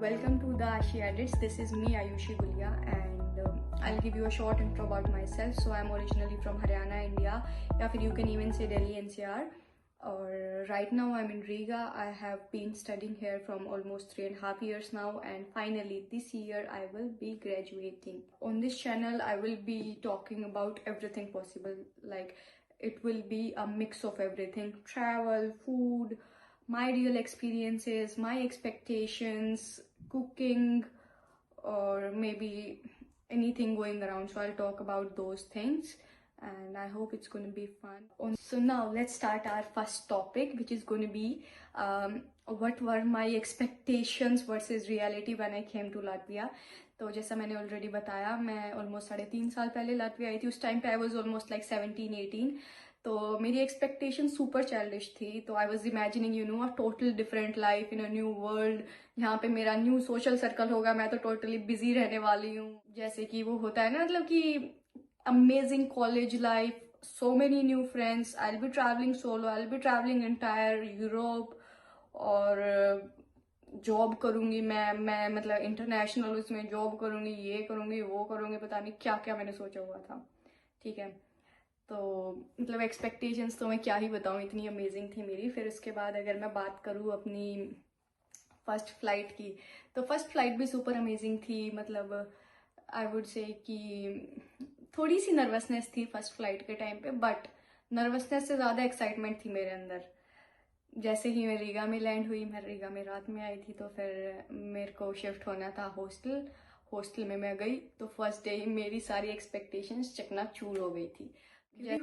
welcome to the Ashi Edits. This is me, Ayushi Gulia, and I'll give you a short intro about myself. So I'm originally from Haryana, India, या फिर you can even say Delhi NCR. Or right now I'm in Riga. I have been studying here from almost 3.5 years now, and finally this year I will be graduating. On this channel I will be talking about everything possible. Like, it will be a mix of everything: travel, food, my real experiences, my expectations, cooking, or maybe anything going around. So I'll talk about those things, and I hope it's going to be fun. So now let's start our first topic, which is going to be what were my expectations versus reality when I came to Latvia. तो जैसा मैंने already बताया, मैं almost 3.5 साल पहले Latvia आई थी. उस time पे आई वॉज ऑलमोस्ट लाइक 17-18. तो मेरी एक्सपेक्टेशन सुपर चाइल्डिश थी. तो I was imagining a total different life in a new world. यहाँ पे मेरा न्यू सोशल सर्कल होगा, मैं तो टोटली बिजी रहने वाली हूँ. जैसे कि वो होता है ना, मतलब कि amazing college life, so many new friends, I'll be traveling solo, I'll be traveling entire Europe, और जॉब करूंगी मैं मतलब इंटरनेशनल उसमें जॉब करूंगी, ये करूंगी वो करूंगी, पता नहीं क्या क्या मैंने सोचा हुआ था. ठीक है, तो मतलब एक्सपेक्टेशंस तो मैं क्या ही बताऊं, इतनी अमेजिंग थी मेरी. फिर उसके बाद अगर मैं बात करूं अपनी फर्स्ट फ्लाइट की, तो फर्स्ट फ्लाइट भी सुपर अमेजिंग थी. मतलब आई वुड से कि थोड़ी सी नर्वसनेस थी फर्स्ट फ्लाइट के टाइम पे, बट नर्वसनेस से ज़्यादा एक्साइटमेंट थी मेरे अंदर. जैसे ही मैं रीगा में लैंड हुई, मैं रीगा में रात में आई थी, तो फिर मेरे को शिफ्ट होना था हॉस्टल में मैं गई. तो फर्स्ट डे ही मेरी सारी एक्सपेक्टेशंस चकनाचूर हो गई थी.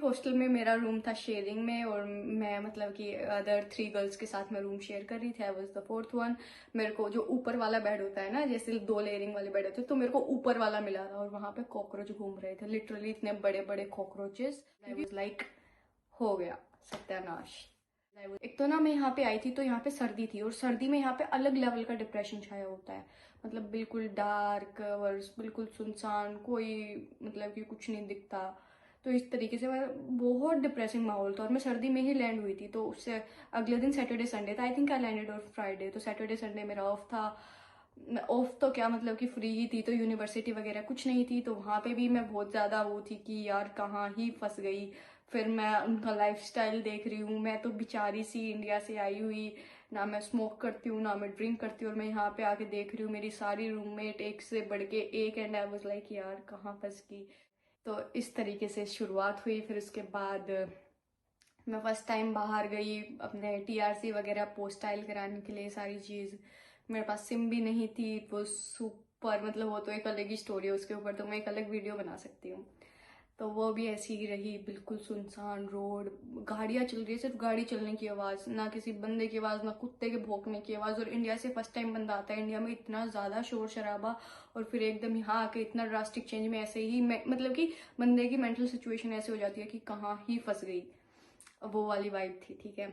हॉस्टल में मेरा रूम था शेयरिंग में, और मैं मतलब कि अदर 3 गर्ल्स के साथ मैं रूम शेयर कर रही थी. I was the 4th one. मेरे को जो ऊपर वाला बेड होता है ना, जैसे 2 लेयरिंग वाले बेड होते हैं, तो मेरे को ऊपर वाला मिला था. और वहां पे कॉकरोच घूम रहे थे, लिटरली इतने बड़े बड़े कॉकरोचेस. आई वॉज लाइक, हो गया सत्यानाश. एक तो ना मैं यहाँ पे आई थी, तो यहाँ पे सर्दी थी, और सर्दी में यहाँ पे अलग लेवल का डिप्रेशन छाया होता है. मतलब बिल्कुल डार्क और बिल्कुल सुनसान, कोई मतलब कि कुछ नहीं दिखता. तो इस तरीके से बहुत डिप्रेसिंग माहौल था. और मैं सर्दी में ही लैंड हुई थी, तो उससे अगले दिन सैटरडे संडे था. I think I landed on Friday. तो सैटरडे संडे मेरा ऑफ था. ऑफ तो क्या, मतलब कि फ्री ही थी. तो यूनिवर्सिटी वगैरह कुछ नहीं थी. तो वहाँ पे भी मैं बहुत ज़्यादा वो थी कि यार कहाँ ही फंस गई. फिर मैं उनका लाइफस्टाइल देख रही हूँ. मैं तो बेचारी सी इंडिया से आई हुई, ना मैं स्मोक करती हूँ ना मैं ड्रिंक करती हूँ, और मैं यहाँ पे आके देख रही हूँ मेरी सारी रूममेट एक से बढ़ के एक. एंड आई वाज लाइक, यार कहाँ फंस गई. तो इस तरीके से शुरुआत हुई. फिर उसके बाद मैं फर्स्ट टाइम बाहर गई अपने TRC वगैरह पोस्टाइल कराने के लिए, सारी चीज़. मेरे पास सिम भी नहीं थी. वो सुपर, मतलब वो तो एक अलग ही स्टोरी है, उसके ऊपर तो मैं एक अलग वीडियो बना सकती हूँ. तो वो भी ऐसी ही रही, बिल्कुल सुनसान रोड, गाड़ियाँ चल रही है, सिर्फ गाड़ी चलने की आवाज़, ना किसी बंदे की आवाज़, ना कुत्ते के भौंकने की आवाज़. और इंडिया से फर्स्ट टाइम बंदा आता है, इंडिया में इतना ज़्यादा शोर शराबा, और फिर एकदम यहाँ आके इतना ड्रास्टिक चेंज में ऐसे ही मतलब कि बंदे की मेंटल सिचुएशन ऐसे हो जाती है कि कहाँ ही फंस गई. वो वाली वाइब थी. ठीक है,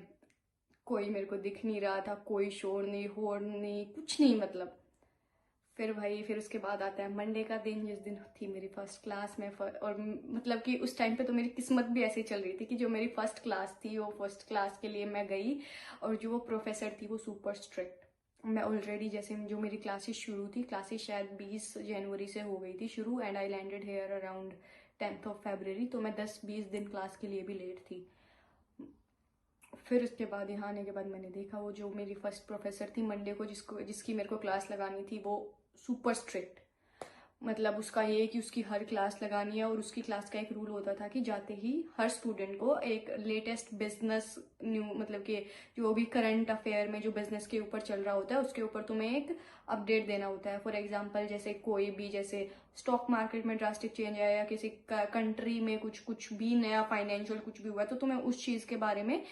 कोई मेरे को दिख नहीं रहा था, कोई शोर नहीं, हॉर्न नहीं, कुछ नहीं मतलब. फिर उसके बाद आता है मंडे का दिन, जिस दिन थी मेरी फर्स्ट क्लास में. और मतलब कि उस टाइम पे तो मेरी किस्मत भी ऐसे चल रही थी कि जो मेरी फर्स्ट क्लास थी, वो फर्स्ट क्लास के लिए मैं गई. और जो वो प्रोफेसर थी वो सुपर स्ट्रिक्ट. मैं ऑलरेडी, जैसे जो मेरी क्लासेस शुरू थी, क्लासेस शायद 20 जनवरी से हो गई थी शुरू, and I landed here around 10th of February. तो मैं 10-20 दिन क्लास के लिए भी लेट थी. फिर उसके बाद यहाँ आने के बाद मैंने देखा, वो जो मेरी फर्स्ट प्रोफेसर थी मंडे को, जिसकी मेरे को क्लास लगानी थी, वो सुपर स्ट्रिक्ट. मतलब उसका ये कि उसकी हर क्लास लगानी है. और उसकी क्लास का एक रूल होता था कि जाते ही हर स्टूडेंट को एक लेटेस्ट बिजनेस न्यू, मतलब कि जो भी करंट अफेयर में जो बिजनेस के ऊपर चल रहा होता है, उसके ऊपर तुम्हें एक अपडेट देना होता है. फॉर एग्जांपल, जैसे कोई भी, जैसे स्टॉक मार्केट में ड्रास्टिक चेंज आया, या किसी कंट्री में कुछ भी नया फाइनेंशियल कुछ भी हुआ है, तो तुम्हें उस चीज़ के बारे में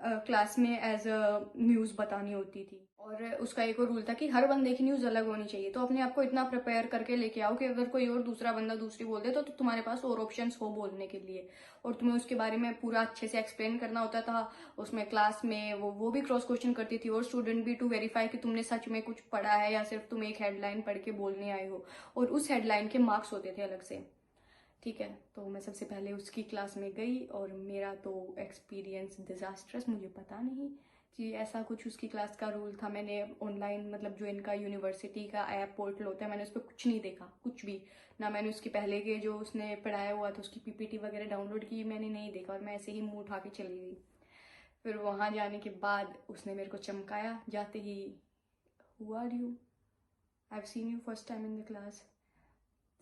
क्लास में एज अ न्यूज़ बतानी होती थी. और उसका एक और रूल था कि हर बंदे की न्यूज़ अलग होनी चाहिए. तो अपने आप को इतना प्रिपेयर करके लेके आओ कि अगर कोई और दूसरा बंदा दूसरी बोल दे, तो तुम्हारे पास और ऑप्शंस हो बोलने के लिए. और तुम्हें उसके बारे में पूरा अच्छे से एक्सप्लेन करना होता था. उसमें क्लास में वो भी क्रॉस क्वेश्चन करती थी, और स्टूडेंट भी, टू वेरीफाई कि तुमने सच में कुछ पढ़ा है या सिर्फ तुम एक हेडलाइन पढ़ के बोलने आए हो. और उस हेडलाइन के मार्क्स होते थे अलग से. ठीक है। तो मैं सबसे पहले उसकी क्लास में गई और मेरा तो एक्सपीरियंस डिज़ास्ट्रस, मुझे पता नहीं कि ऐसा कुछ उसकी क्लास का रूल था। मैंने ऑनलाइन मतलब जो इनका यूनिवर्सिटी का ऐप पोर्टल होता है, मैंने उस पर कुछ नहीं देखा, कुछ भी ना। मैंने उसके पहले के जो उसने पढ़ाया हुआ था उसकी पीपीटी वगैरह डाउनलोड की, मैंने नहीं देखा, और मैं ऐसे ही मुंह उठा के चली गई। फिर वहाँ जाने के बाद उसने मेरे को चमकाया जाते ही, who are you, I have seen you first time in the class.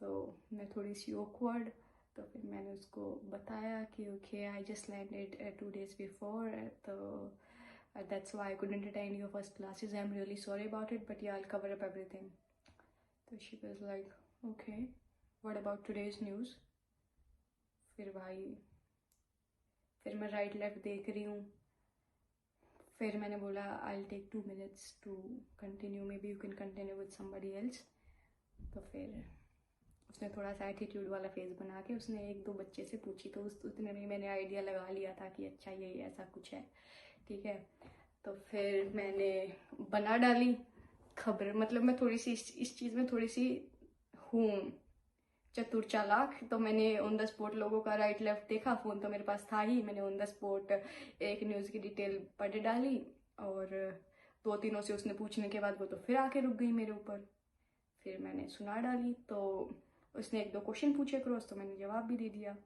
तो मैं थोड़ी सी ऑकवर्ड, तो फिर मैंने उसको बताया कि okay I just landed 2 days before, तो that's why I couldn't attend your first classes, I am really sorry about it, but ya I will cover up everything. तो she was like okay, what about today's news. फिर भाई, फिर मैं right left देख रही हूँ। फिर मैंने बोला I will take 2 minutes to continue, maybe you can continue with somebody else. तो फिर उसने थोड़ा सा एटीट्यूड वाला फेस बना के उसने 1-2 बच्चे से पूछी, तो उतने में मैंने आइडिया लगा लिया था कि अच्छा ये ऐसा कुछ है, ठीक है। तो फिर मैंने बना डाली खबर, मतलब मैं थोड़ी सी इस चीज़ में थोड़ी सी हूँ चतुर चालाक। तो मैंने ऑन द स्पॉट लोगों का राइट लेफ्ट देखा, फ़ोन तो मेरे पास था ही, मैंने ऑन द स्पॉट एक न्यूज़ की डिटेल पढ़ डाली, और 2-3 से उसने पूछने के बाद वो तो फिर आके रुक गई मेरे ऊपर। फिर मैंने सुना डाली, तो उसने 1-2 क्वेश्चन पूछे क्रॉस, तो मैंने जवाब भी दे दिया।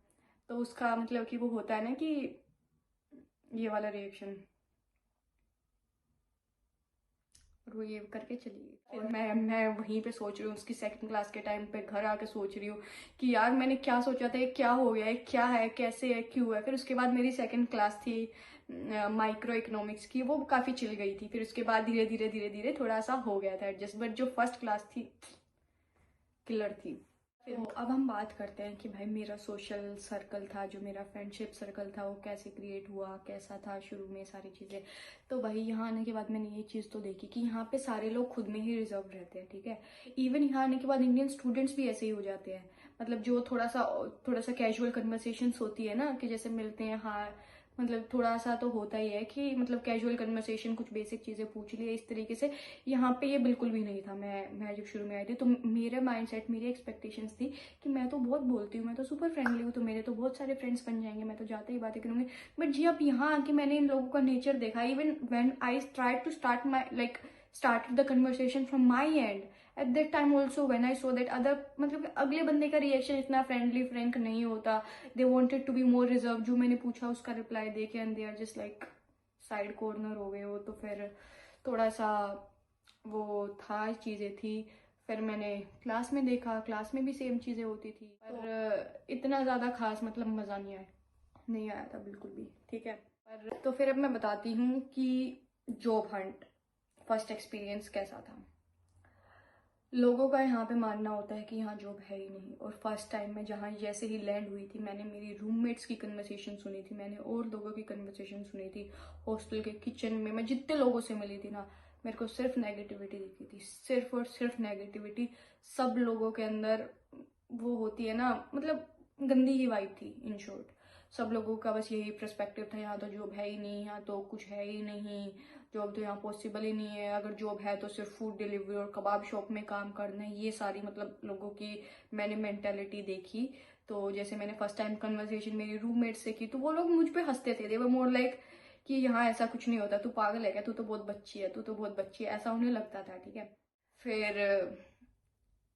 तो उसका मतलब कि वो होता है ना कि ये वाला रिएक्शन, और वो ये करके चली गई। फिर मैं वहीं पे सोच रही हूँ, उसकी सेकंड क्लास के टाइम पे घर आके सोच रही हूँ कि यार मैंने क्या सोचा था, ये क्या हो गया है, क्या है, कैसे है, क्यों है। फिर उसके बाद मेरी सेकंड क्लास थी माइक्रो इकोनॉमिक्स की, वो काफ़ी चिल गई थी। फिर उसके बाद धीरे धीरे धीरे धीरे थोड़ा सा हो गया था एडजस्ट, बट जो फर्स्ट क्लास थी किलर थी। फिर अब हम बात करते हैं कि भाई मेरा सोशल सर्कल था, जो मेरा फ्रेंडशिप सर्कल था, वो कैसे क्रिएट हुआ, कैसा था शुरू में, सारी चीज़ें। तो भाई यहाँ आने के बाद मैंने ये चीज़ तो देखी कि यहाँ पे सारे लोग खुद में ही रिजर्व रहते हैं, ठीक है। इवन यहाँ आने के बाद इंडियन स्टूडेंट्स भी ऐसे ही हो जाते हैं, मतलब जो थोड़ा सा कैजुअल कन्वर्सेशंस होती है ना, कि जैसे मिलते हैं, हाँ मतलब थोड़ा सा तो होता ही है कि मतलब कैजुअल कन्वर्सेशन, कुछ बेसिक चीज़ें पूछ ली इस तरीके से। यहाँ पे ये बिल्कुल भी नहीं था। मैं जब शुरू में आई थी तो मेरे माइंडसेट, मेरी एक्सपेक्टेशंस थी कि मैं तो बहुत बोलती हूँ, मैं तो सुपर फ्रेंडली हूँ, तो मेरे तो बहुत सारे फ्रेंड्स बन जाएंगे, मैं तो जाते ही बातें करूँगी। बट जी अब यहाँ आके मैंने इन लोगों का नेचर देखा, even when I try to start my like started the conversation from my end at that time also, when I saw that other मतलब अगले बंदे का रिएक्शन इतना फ्रेंडली फ्रैंक नहीं होता, they wanted to be more reserve. जो मैंने पूछा उसका रिप्लाई दे के and they are just like side corner हो गए हो। तो फिर थोड़ा सा वो था, चीज़ें थी। फिर मैंने क्लास में देखा, क्लास में भी सेम चीज़ें होती थी, पर इतना ज़्यादा खास मतलब मज़ा नहीं आया था बिल्कुल भी, ठीक है। पर तो फिर अब मैं बताती हूँ कि जॉब हंट फर्स्ट एक्सपीरियंस कैसा था। लोगों का यहाँ पे मानना होता है कि यहाँ जॉब है ही नहीं, और फर्स्ट टाइम में जहाँ जैसे ही लैंड हुई थी, मैंने मेरी रूममेट्स की कन्वर्सेशन सुनी थी, मैंने और लोगों की कन्वर्सेशन सुनी थी। हॉस्टल के किचन में मैं जितने लोगों से मिली थी ना, मेरे को सिर्फ नेगेटिविटी दिखी थी, सिर्फ और सिर्फ नेगेटिविटी। सब लोगों के अंदर वो होती है ना, मतलब गंदी ही वाइब थी इन शॉर्ट। सब लोगों का बस यही पर्सपेक्टिव था, यहाँ तो जॉब है ही नहीं, यहाँ तो कुछ है ही नहीं, जॉब तो यहाँ पॉसिबल ही नहीं है, अगर जॉब है तो सिर्फ फूड डिलीवरी और कबाब शॉप में काम करना है। ये सारी मतलब लोगों की मैंने मेंटेलिटी देखी। तो जैसे मैंने फर्स्ट टाइम कन्वर्सेशन मेरी रूममेट से की, तो वो लोग मुझ पे हंसते थे, दे वर मोर लाइक कि यहाँ ऐसा कुछ नहीं होता, तू पागल है क्या, तू तो बहुत बच्ची है, तू तो बहुत बच्ची है, ऐसा उन्हें लगता था, ठीक है। फिर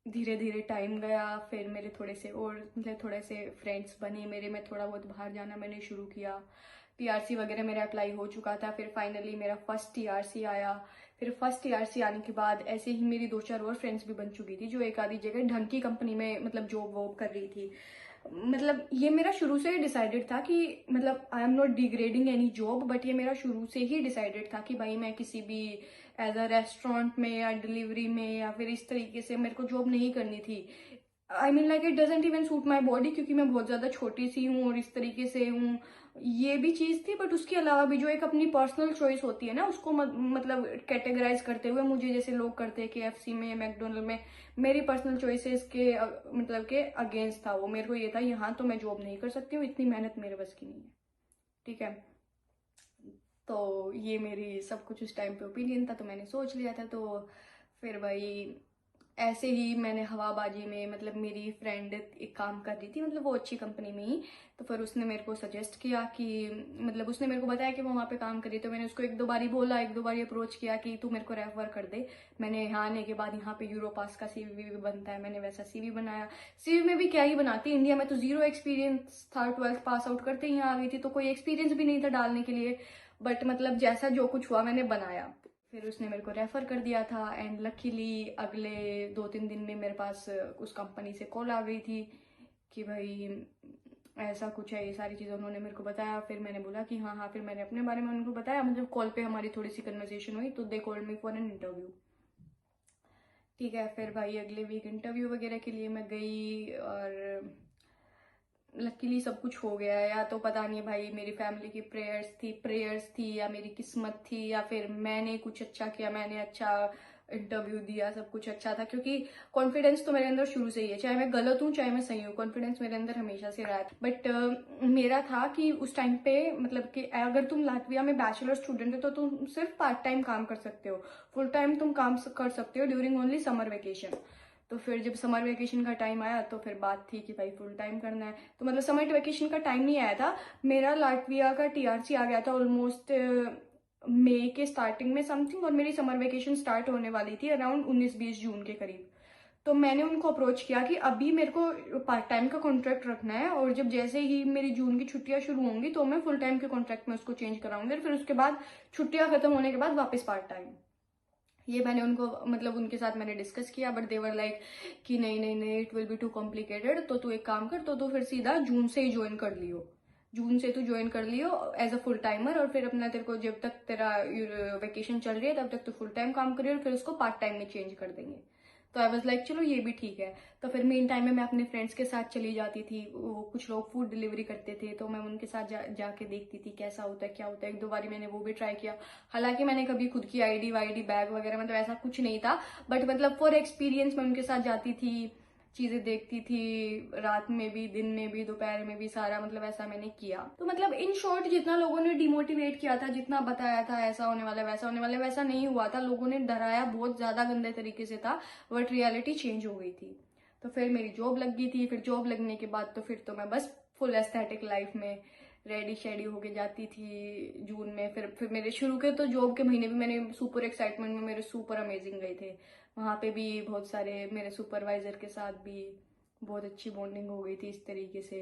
धीरे धीरे टाइम गया, फिर मेरे थोड़े से और मतलब थोड़े से फ्रेंड्स बने मेरे में, थोड़ा बहुत बाहर जाना मैंने शुरू किया। टीआरसी वगैरह मेरा अप्लाई हो चुका था, फिर फाइनली मेरा फर्स्ट टीआरसी आया। फिर फर्स्ट टीआरसी आने के बाद ऐसे ही मेरी 2-4 और फ्रेंड्स भी बन चुकी थी, जो एक आधी जगह ढंग की कंपनी में मतलब जॉब वॉब कर रही थी। मतलब ये मेरा शुरू से ही डिसाइडेड था कि मतलब I am not degrading any job, but ये मेरा शुरू से ही डिसाइडेड था कि भाई मैं किसी भी एज अ रेस्टोरेंट में या डिलीवरी में या फिर इस तरीके से मेरे को जॉब नहीं करनी थी। I mean like it doesn't even suit my body, क्योंकि मैं बहुत ज़्यादा छोटी सी हूँ और इस तरीके से हूँ, ये भी चीज़ थी। बट उसके अलावा भी जो एक अपनी पर्सनल चॉइस होती है ना, उसको मतलब कैटेगराइज करते हुए मुझे जैसे लोग करते हैं KFC में, मैकडोनल्ड में, मेरी पर्सनल चॉइसेस के मतलब के अगेंस्ट था वो। मेरे को ये था यहाँ तो मैं जॉब नहीं कर सकती हूँ, इतनी मेहनत मेरे बस की नहीं है, ठीक है। तो ये मेरी सब कुछ उस टाइम पे ओपिनियन था, तो मैंने सोच लिया था। तो फिर भाई ऐसे ही मैंने हवाबाजी में, मतलब मेरी फ्रेंड एक काम कर रही थी, मतलब वो अच्छी कंपनी में ही, तो फिर उसने मेरे को सजेस्ट किया कि, मतलब उसने मेरे को बताया कि वो वहाँ पे काम करी, तो मैंने उसको एक दो बारी बोला, एक दो बारी अप्रोच किया कि तू मेरे को रेफर कर दे। मैंने यहाँ आने के बाद यहाँ पे यूरोपास का सीवी भी बनता है, मैंने वैसा सीवी बनाया। सीवी में भी क्या ही बनाती, इंडिया में तो जीरो एक्सपीरियंस था, 12th पास आउट करते ही यहाँ आ गई थी, तो कोई एक्सपीरियंस भी नहीं था डालने के लिए, बट मतलब जैसा जो कुछ हुआ मैंने बनाया। फिर उसने मेरे को रेफ़र कर दिया था, एंड लकीली अगले 2-3 दिन में मेरे पास उस कंपनी से कॉल आ गई थी कि भाई ऐसा कुछ है, ये सारी चीज़ें उन्होंने मेरे को बताया। फिर मैंने बोला कि हाँ हाँ, फिर मैंने अपने बारे में उनको बताया, मतलब कॉल पे हमारी थोड़ी सी कन्वर्सेशन हुई, तो they called me for an interview. ठीक है, फिर भाई अगले वीक इंटरव्यू वगैरह के लिए मैं गई, और लकीली सब कुछ हो गया। या तो पता नहीं भाई मेरी फैमिली की प्रेयर्स थी या मेरी किस्मत थी, या फिर मैंने कुछ अच्छा किया, मैंने अच्छा इंटरव्यू दिया, सब कुछ अच्छा था, क्योंकि कॉन्फिडेंस तो मेरे अंदर शुरू से ही है, चाहे मैं गलत हूँ चाहे मैं सही हूँ, कॉन्फिडेंस मेरे अंदर हमेशा से रहा है। बट मेरा था कि उस टाइम पे, मतलब कि अगर तुम लातविया में बैचलर स्टूडेंट हो तो तुम सिर्फ पार्ट टाइम काम कर सकते हो, फुल टाइम तुम काम कर सकते हो ड्यूरिंग ओनली समर वेकेशन। तो फिर जब समर वेकेशन का टाइम आया तो फिर बात थी कि भाई फुल टाइम करना है, तो मतलब समर वेकेशन का टाइम नहीं आया था, मेरा लाटविया का टीआरसी आ गया था ऑलमोस्ट मई के स्टार्टिंग में समथिंग, और मेरी समर वेकेशन स्टार्ट होने वाली थी अराउंड 19-20 जून के करीब। तो मैंने उनको अप्रोच किया कि अभी मेरे को पार्ट टाइम का कॉन्ट्रैक्ट रखना है, और जब जैसे ही मेरी जून की छुट्टियां शुरू होंगी तो मैं फुल टाइम के कॉन्ट्रैक्ट में उसको चेंज कराऊंगी, और फिर उसके बाद छुट्टियां खत्म होने के बाद वापस पार्ट टाइम। ये मैंने उनको, मतलब उनके साथ मैंने डिस्कस किया, बट देवर लाइक कि नहीं नहीं नहीं, it will be too complicated, तो तू एक काम कर, तो फिर सीधा जून से ही ज्वाइन कर लियो, जून से तू ज्वाइन कर लियो एज अ फुल टाइमर, और फिर अपना तेरे को जब तक तेरा वेकेशन चल रही है तब तक तू फुल टाइम काम करियो, और फिर उसको पार्ट टाइम में चेंज कर देंगे। तो आई वॉज लाइक चलो ये भी ठीक है। तो फिर मेन टाइम में मैं अपने फ्रेंड्स के साथ चली जाती थी, वो कुछ लोग फूड डिलीवरी करते थे, तो मैं उनके साथ जाके देखती थी कैसा होता है क्या होता है। एक दो बारी मैंने वो भी ट्राई किया, हालांकि मैंने कभी खुद की आईडी वाईडी बैग वगैरह मतलब ऐसा कुछ नहीं था, बट मतलब फॉर एक्सपीरियंस मैं उनके साथ जाती थी, चीजें देखती थी, रात में भी दिन में भी दोपहर में भी, सारा मतलब ऐसा मैंने किया। तो मतलब इन शॉर्ट जितना लोगों ने डिमोटिवेट किया था, जितना बताया था ऐसा होने वाला वैसा होने वाला, वैसा नहीं हुआ था, लोगों ने डराया बहुत ज्यादा गंदे तरीके से था, बट रियलिटी चेंज हो गई थी। तो फिर मेरी जॉब लग गई थी, फिर जॉब लगने के बाद तो फिर तो मैं बस फुल एस्थेटिक लाइफ में रेडी शेडी होके जाती थी जून में। फिर मेरे शुरू के तो जॉब के महीने भी मैंने सुपर एक्साइटमेंट में, मेरे सुपर अमेजिंग गए थे, वहाँ पे भी बहुत सारे मेरे सुपरवाइजर के साथ भी बहुत अच्छी बॉन्डिंग हो गई थी इस तरीके से,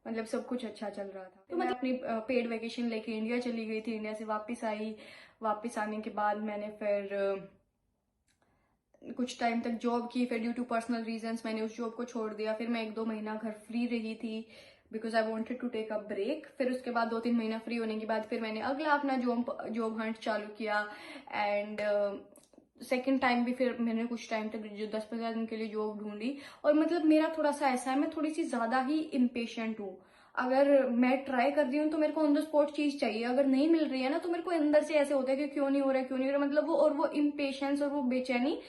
मतलब सब कुछ अच्छा चल रहा था। तो मैं अपनी पेड वेकेशन लेके इंडिया चली गई थी, इंडिया से वापस आई। वापस आने के बाद मैंने फिर कुछ टाइम तक जॉब की, फिर ड्यू टू पर्सनल रीजंस मैंने उस जॉब को छोड़ दिया, फिर मैं 1-2 महीना घर फ्री रही थी because I wanted to take a break. फिर उसके बाद 2-3 महीना फ्री होने के बाद फिर मैंने अगला अपना जॉब हंट चालू किया, एंड सेकेंड टाइम भी फिर मैंने कुछ टाइम तक जो 10-15 दिन के लिए जॉब ढूंढी। और मतलब मेरा थोड़ा सा ऐसा है, मैं थोड़ी सी ज्यादा ही इम्पेशेंट हूँ, अगर मैं ट्राई कर रही हूँ तो मेरे को ऑन द स्पॉट चीज चाहिए, अगर नहीं मिल रही है ना तो मेरे को अंदर से ऐसे होता है कि क्यों नहीं हो रहा है, क्यों नहीं हो रहा, मतलब वो, और वो इम्पेशेंस और वो बेचैनी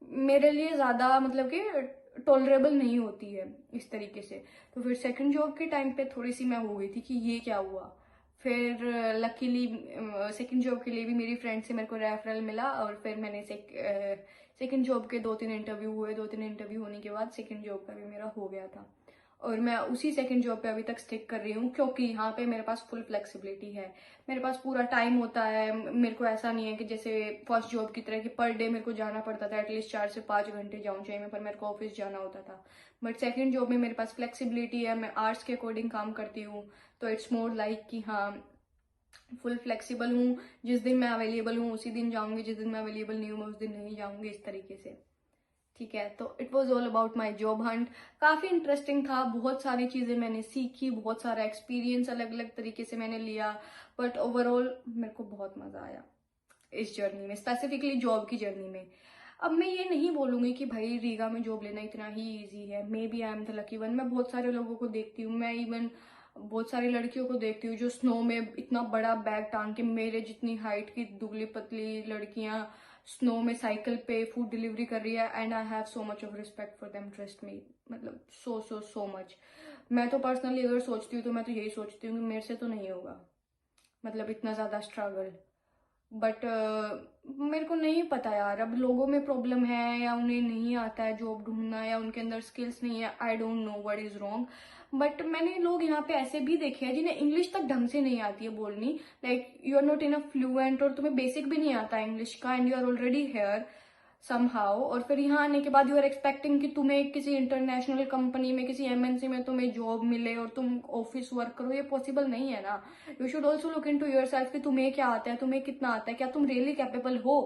मेरे लिए ज्यादा मतलब कि टॉलरेबल नहीं होती है इस तरीके से। तो फिर सेकंड जॉब के टाइम पे थोड़ी सी मैं हो गई थी कि ये क्या हुआ। फिर लकीली सेकंड जॉब के लिए भी मेरी फ्रेंड से मेरे को रेफरल मिला, और फिर मैंने सेकंड जॉब के 2-3 इंटरव्यू हुए, 2-3 इंटरव्यू होने के बाद सेकंड जॉब का भी मेरा हो गया था, और मैं उसी सेकंड जॉब पे अभी तक स्टिक कर रही हूँ, क्योंकि यहाँ पे मेरे पास फुल फ्लेक्सिबिलिटी है, मेरे पास पूरा टाइम होता है। मेरे को ऐसा नहीं है कि जैसे फर्स्ट जॉब की तरह कि पर डे मेरे को जाना पड़ता था, एटलीस्ट 4 से 5 घंटे जाऊँ चाहिए मैं, पर मेरे को ऑफिस जाना होता था। बट सेकंड जॉब में मेरे पास फ्लेक्सिबिलिटी है, मैं आर्ट्स के अकॉर्डिंग काम करती हूँ, तो इट्स मोर लाइक कि हाँ फुल फ्लेक्सिबल हूँ, जिस दिन मैं अवेलेबल हूँ उसी दिन जाऊंगी, जिस दिन मैं अवेलेबल नहीं हूँ मैं उस दिन नहीं जाऊंगी, इस तरीके से। ठीक है, तो it was all about my job Hunt. काफी इंटरेस्टिंग था, बहुत सारी चीजें मैंने सीखी, बहुत सारा एक्सपीरियंस अलग अलग तरीके से मैंने लिया, बट ओवरऑल मेरे को बहुत मजा आया इस जर्नी में, स्पेसिफिकली जॉब की जर्नी में। अब मैं ये नहीं बोलूंगी कि भाई रीगा में जॉब लेना इतना ही इजी है, maybe I am the lucky one. मैं बहुत सारे लोगों को देखती हूँ, मैं इवन बहुत सारी लड़कियों को देखती हूँ जो स्नो में इतना बड़ा बैग टांग के, मेरे जितनी हाइट की दुबली पतली लड़कियां स्नो में साइकिल पे फूड डिलीवरी कर रही है, and I have so much of respect for them, trust me, मतलब सो मच। मैं तो पर्सनली अगर सोचती हूँ तो मैं तो यही सोचती हूँ कि मेरे से तो नहीं होगा, मतलब इतना ज्यादा स्ट्रगल। बट मेरे को नहीं पता यार, अब लोगों में प्रॉब्लम है या उन्हें नहीं आता है जॉब ढूंढना या उनके अंदर स्किल्स नहीं है, I don't know what is wrong. But मैंने लोग यहाँ पे ऐसे भी देखे हैं जिन्हें इंग्लिश तक ढंग से नहीं आती है बोलनी, like you are not enough fluent और तुम्हें बेसिक भी नहीं आता इंग्लिश का and you are already here somehow, और फिर यहाँ आने के बाद यू आर एक्सपेक्टिंग कि तुम्हें किसी इंटरनेशनल कंपनी में, किसी एमएनसी में तुम्हें जॉब मिले और तुम ऑफिस वर्क करो, ये पॉसिबल नहीं है ना। You should also look into yourself कि तुम्हें क्या आता है, तुम्हें कितना आता है, क्या तुम रियली कैपेबल हो।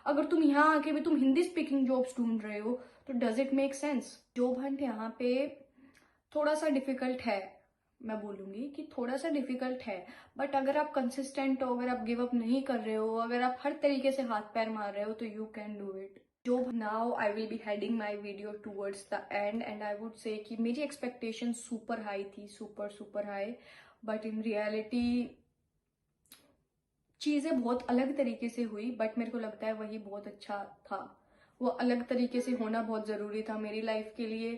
अगर तुम यहाँ आके भी तुम हिंदी स्पीकिंग जॉब्स ढूंढ रहे हो तो does it make sense. Job Hunt यहाँ पे थोड़ा सा डिफिकल्ट है, मैं बोलूंगी कि थोड़ा सा डिफिकल्ट है, बट अगर आप कंसिस्टेंट हो, अगर आप गिव अप नहीं कर रहे हो, अगर आप हर तरीके से हाथ पैर मार रहे हो तो यू कैन डू इट। जो now I will B heading my video towards the end and I would say कि मेरी एक्सपेक्टेशन सुपर हाई थी, super super high, but in reality चीज़ें बहुत अलग तरीके से हुई, बट मेरे को लगता है वही बहुत अच्छा था। वो अलग तरीके से होना बहुत ज़रूरी था मेरी लाइफ के लिए,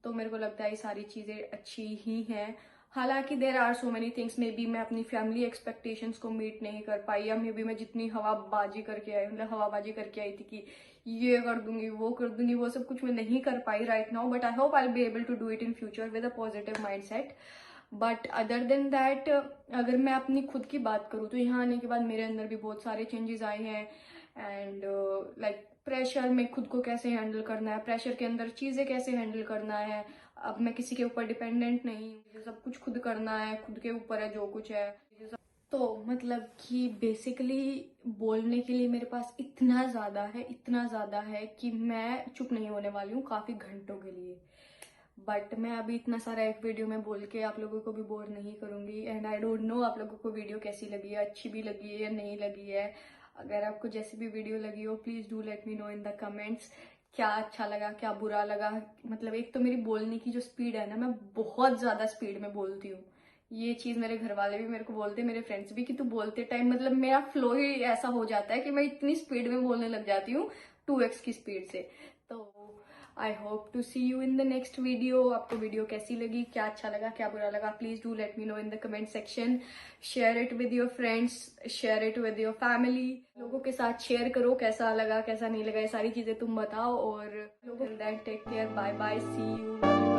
तो मेरे को लगता है ये सारी चीज़ें अच्छी ही हैं। हालांकि there are so many things, maybe मैं अपनी फैमिली एक्सपेक्टेशंस को मीट नहीं कर पाई, या मे बी मैं जितनी हवाबाजी करके आई, मतलब हवाबाजी करके आई थी कि ये कर दूंगी वो कर दूंगी, वो सब कुछ मैं नहीं कर पाई right now, but I hope I will be able to do it in future with a positive mind set. But other than that, अगर मैं अपनी खुद की बात करूँ तो यहाँ आने के बाद मेरे अंदर भी बहुत सारे चेंजेस आए हैं एंड लाइक प्रेशर में खुद को कैसे हैंडल करना है, प्रेशर के अंदर चीज़ें कैसे हैंडल करना है। अब मैं किसी के ऊपर डिपेंडेंट नहीं, मुझे सब कुछ खुद करना है, खुद के ऊपर है जो कुछ है। तो मतलब कि बेसिकली बोलने के लिए मेरे पास इतना ज़्यादा है, इतना ज़्यादा है कि मैं चुप नहीं होने वाली हूँ काफ़ी घंटों के लिए। बट मैं अभी इतना सारा एक वीडियो में बोल के आप लोगों को भी बोर नहीं करूंगी एंड आई डोंट नो आप लोगों को वीडियो कैसी लगी है, अच्छी भी लगी है या नहीं लगी है। अगर आपको जैसी भी वीडियो लगी हो please do let me know in the comments, क्या अच्छा लगा क्या बुरा लगा। मतलब एक तो मेरी बोलने की जो स्पीड है ना, मैं बहुत ज़्यादा स्पीड में बोलती हूँ। ये चीज़ मेरे घर वाले भी मेरे को बोलते हैं, मेरे फ्रेंड्स भी, कि तू बोलते टाइम मतलब मेरा फ्लो ही ऐसा हो जाता है कि मैं इतनी स्पीड में बोलने लग जाती हूँ 2x की स्पीड से। तो I hope to see you in the next video. आपको वीडियो कैसी लगी, क्या अच्छा लगा क्या बुरा लगा, please do let me know in the comment section. Share it with your friends, share it with your family, लोगों के साथ शेयर करो कैसा लगा कैसा नहीं लगा, ये सारी चीजें तुम बताओ। और that take care, bye bye, see you.